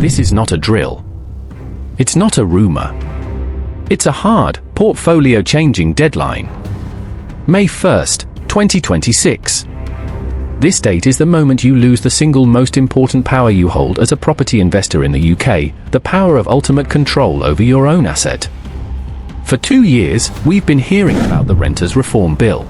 This is not a drill. It's not a rumor. It's a hard, portfolio-changing deadline. May 1st, 2026. This date is the moment you lose the single most important power you hold as a property investor in the UK, the power of ultimate control over your own asset. For 2 years, we've been hearing about the Renters Reform Bill.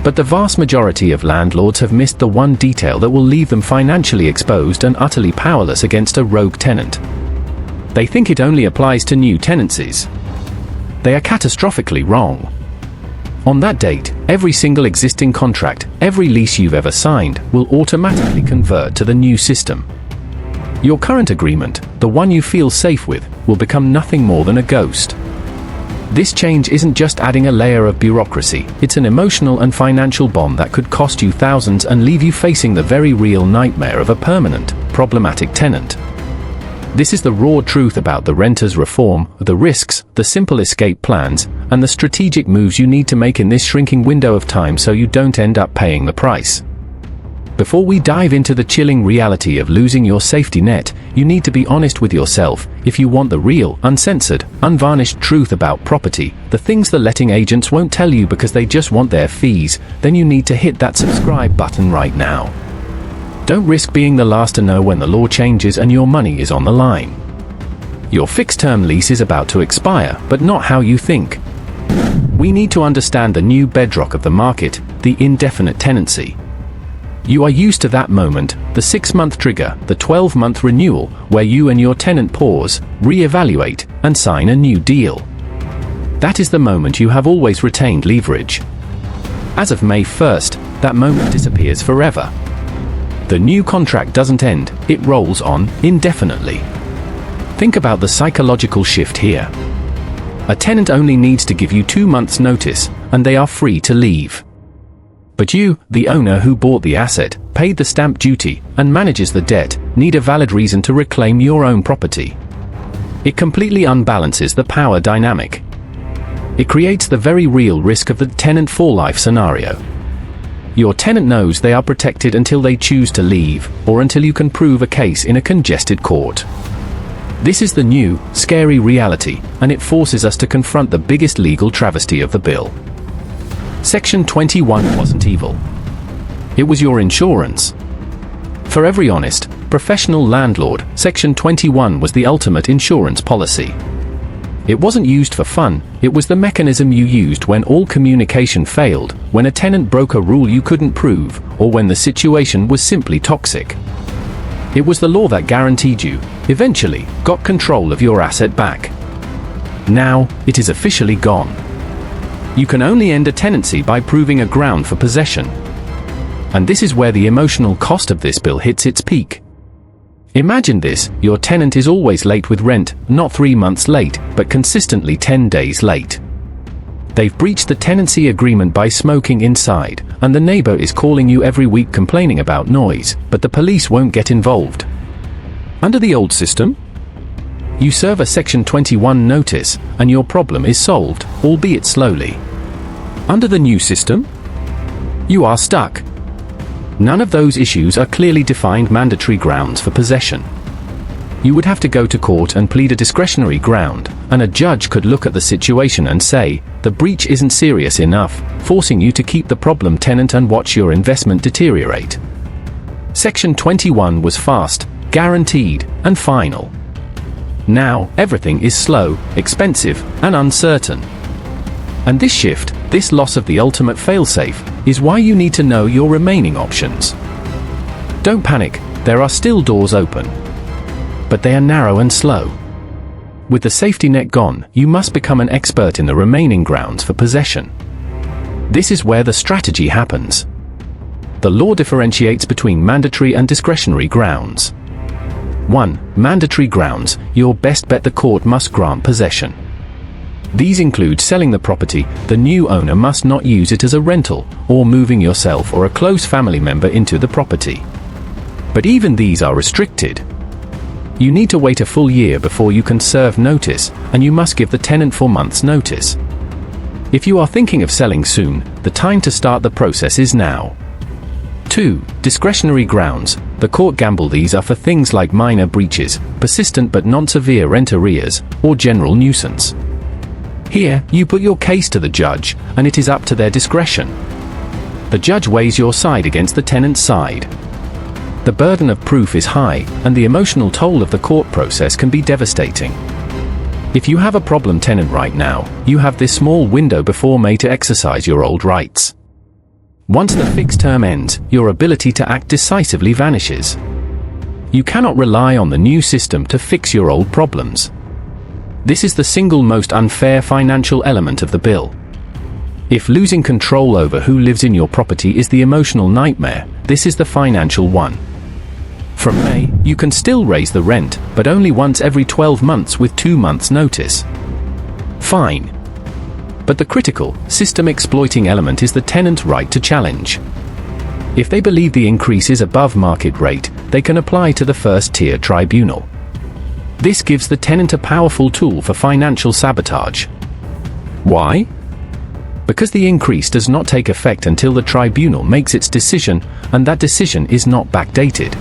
But the vast majority of landlords have missed the one detail that will leave them financially exposed and utterly powerless against a rogue tenant. They think it only applies to new tenancies. They are catastrophically wrong. On that date, every single existing contract, every lease you've ever signed, will automatically convert to the new system. Your current agreement, the one you feel safe with, will become nothing more than a ghost. This change isn't just adding a layer of bureaucracy, it's an emotional and financial bomb that could cost you thousands and leave you facing the very real nightmare of a permanent, problematic tenant. This is the raw truth about the renters reform, the risks, the simple escape plans, and the strategic moves you need to make in this shrinking window of time so you don't end up paying the price. Before we dive into the chilling reality of losing your safety net, you need to be honest with yourself. If you want the real, uncensored, unvarnished truth about property, the things the letting agents won't tell you because they just want their fees, then you need to hit that subscribe button right now. Don't risk being the last to know when the law changes and your money is on the line. Your fixed-term lease is about to expire, but not how you think. We need to understand the new bedrock of the market, the indefinite tenancy. You are used to that moment, the 6-month trigger, the 12-month renewal, where you and your tenant pause, re-evaluate, and sign a new deal. That is the moment you have always retained leverage. As of May 1st, that moment disappears forever. The new contract doesn't end, it rolls on, indefinitely. Think about the psychological shift here. A tenant only needs to give you 2 months' notice, and they are free to leave. But you, the owner who bought the asset, paid the stamp duty, and manages the debt, need a valid reason to reclaim your own property. It completely unbalances the power dynamic. It creates the very real risk of the tenant for life scenario. Your tenant knows they are protected until they choose to leave, or until you can prove a case in a congested court. This is the new, scary reality, and it forces us to confront the biggest legal travesty of the bill. Section 21 wasn't evil. It was your insurance. For every honest, professional landlord, Section 21 was the ultimate insurance policy. It wasn't used for fun, it was the mechanism you used when all communication failed, when a tenant broke a rule you couldn't prove, or when the situation was simply toxic. It was the law that guaranteed you, eventually, got control of your asset back. Now, it is officially gone. You can only end a tenancy by proving a ground for possession. And this is where the emotional cost of this bill hits its peak. Imagine this, your tenant is always late with rent, not 3 months late, but consistently 10 days late. They've breached the tenancy agreement by smoking inside, and the neighbor is calling you every week complaining about noise, but the police won't get involved. Under the old system, you serve a Section 21 notice, and your problem is solved, albeit slowly. Under the new system, you are stuck. None of those issues are clearly defined mandatory grounds for possession. You would have to go to court and plead a discretionary ground, and a judge could look at the situation and say, the breach isn't serious enough, forcing you to keep the problem tenant and watch your investment deteriorate. Section 21 was fast, guaranteed, and final. Now, everything is slow, expensive, and uncertain. And this shift, this loss of the ultimate failsafe, is why you need to know your remaining options. Don't panic, there are still doors open. But they are narrow and slow. With the safety net gone, you must become an expert in the remaining grounds for possession. This is where the strategy happens. The law differentiates between mandatory and discretionary grounds. 1. Mandatory grounds, your best bet: the court must grant possession. These include selling the property, the new owner must not use it as a rental, or moving yourself or a close family member into the property. But even these are restricted. You need to wait a full year before you can serve notice, and you must give the tenant 4 months' notice. If you are thinking of selling soon, the time to start the process is now. 2. Discretionary grounds. The court gamble. These are for things like minor breaches, persistent but non-severe rent arrears, or general nuisance. Here, you put your case to the judge, and it is up to their discretion. The judge weighs your side against the tenant's side. The burden of proof is high, and the emotional toll of the court process can be devastating. If you have a problem tenant right now, you have this small window before May to exercise your old rights. Once the fixed term ends, your ability to act decisively vanishes. You cannot rely on the new system to fix your old problems. This is the single most unfair financial element of the bill. If losing control over who lives in your property is the emotional nightmare, this is the financial one. From May, you can still raise the rent, but only once every 12 months with 2 months' notice. Fine. But the critical, system-exploiting element is the tenant's right to challenge. If they believe the increase is above market rate, they can apply to the first-tier tribunal. This gives the tenant a powerful tool for financial sabotage. Why? Because the increase does not take effect until the tribunal makes its decision, and that decision is not backdated.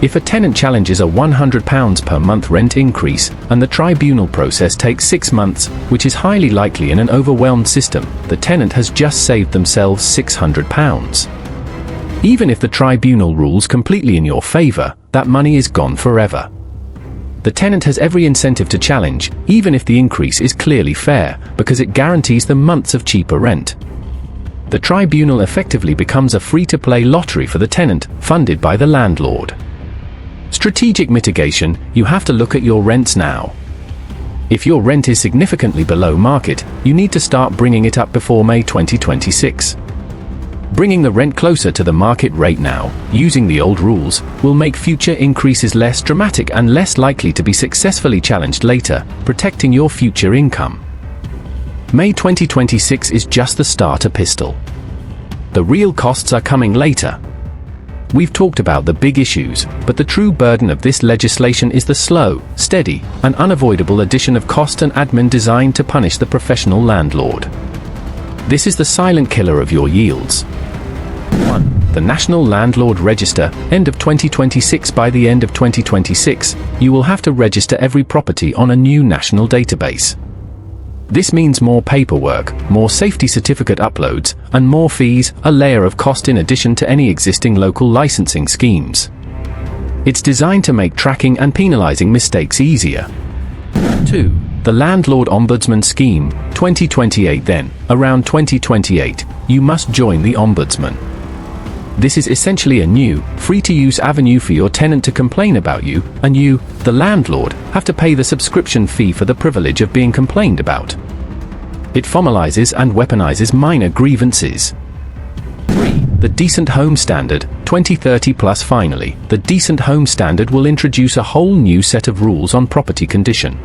If a tenant challenges a £100 per month rent increase, and the tribunal process takes 6 months, which is highly likely in an overwhelmed system, the tenant has just saved themselves £600. Even if the tribunal rules completely in your favour, that money is gone forever. The tenant has every incentive to challenge, even if the increase is clearly fair, because it guarantees them months of cheaper rent. The tribunal effectively becomes a free-to-play lottery for the tenant, funded by the landlord. Strategic mitigation. You have to look at your rents now. If your rent is significantly below market, you need to start bringing it up before May 2026. Bringing the rent closer to the market rate now, using the old rules, will make future increases less dramatic and less likely to be successfully challenged later, protecting your future income. May 2026 is just the starter pistol. The real costs are coming later. We've talked about the big issues, but the true burden of this legislation is the slow, steady, and unavoidable addition of cost and admin designed to punish the professional landlord. This is the silent killer of your yields. 1. The National Landlord Register, end of 2026. By the end of 2026, you will have to register every property on a new national database. This means more paperwork, more safety certificate uploads, and more fees, a layer of cost in addition to any existing local licensing schemes. It's designed to make tracking and penalizing mistakes easier. 2. The Landlord Ombudsman Scheme, 2028. Then, around 2028, you must join the Ombudsman. This is essentially a new, free-to-use avenue for your tenant to complain about you, and you, the landlord, have to pay the subscription fee for the privilege of being complained about. It formalizes and weaponizes minor grievances. 3. The Decent Home Standard, 2030 plus. Finally, the Decent Home Standard will introduce a whole new set of rules on property condition.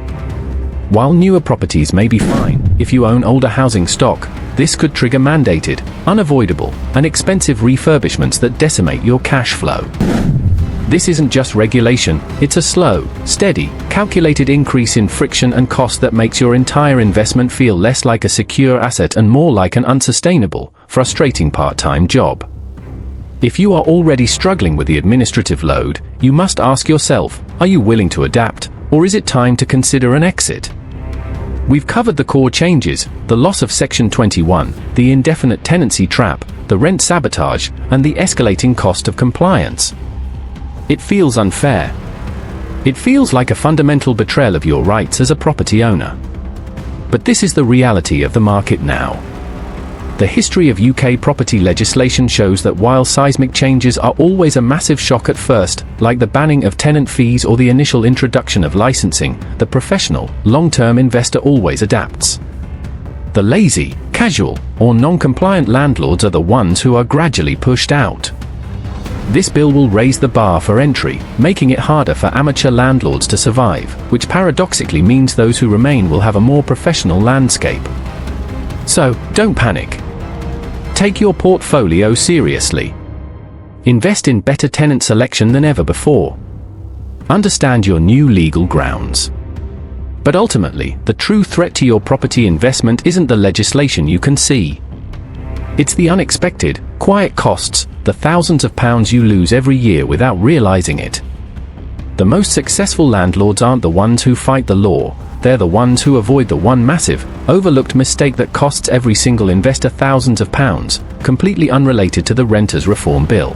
While newer properties may be fine, if you own older housing stock, this could trigger mandated, unavoidable, and expensive refurbishments that decimate your cash flow. This isn't just regulation, it's a slow, steady, calculated increase in friction and cost that makes your entire investment feel less like a secure asset and more like an unsustainable, frustrating part-time job. If you are already struggling with the administrative load, you must ask yourself, are you willing to adapt, or is it time to consider an exit? We've covered the core changes, the loss of Section 21, the indefinite tenancy trap, the rent sabotage, and the escalating cost of compliance. It feels unfair. It feels like a fundamental betrayal of your rights as a property owner. But this is the reality of the market now. The history of UK property legislation shows that while seismic changes are always a massive shock at first, like the banning of tenant fees or the initial introduction of licensing, the professional, long-term investor always adapts. The lazy, casual, or non-compliant landlords are the ones who are gradually pushed out. This bill will raise the bar for entry, making it harder for amateur landlords to survive, which paradoxically means those who remain will have a more professional landscape. So, don't panic. Take your portfolio seriously. Invest in better tenant selection than ever before. Understand your new legal grounds. But ultimately, the true threat to your property investment isn't the legislation you can see. It's the unexpected, quiet costs, the thousands of pounds you lose every year without realizing it. The most successful landlords aren't the ones who fight the law, they're the ones who avoid the one massive, overlooked mistake that costs every single investor thousands of pounds, completely unrelated to the Renters Reform Bill.